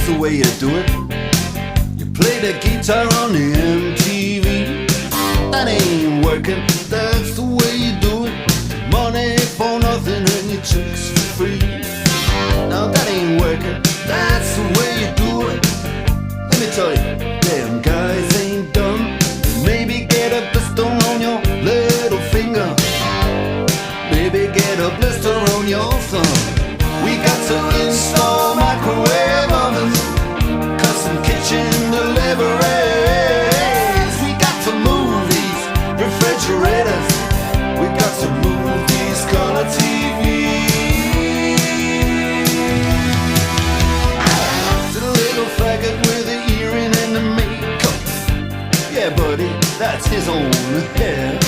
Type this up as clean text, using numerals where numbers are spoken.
that's the way you do it. You play the guitar on the MTV. That ain't working, that's the way you do it. Money for nothing and your chicks for free. Now that ain't working, that's the way you do it. Let me tell you, damn guys ain't dumb. Maybe get a blister on your little finger. Maybe get a blister on your thumb. We got to install microwave ovens, custom kitchen deliveries. We got to move these refrigerators. We got to move these color TVs. To the little faggot with the earring and the makeup. Yeah, buddy, that's his own hair.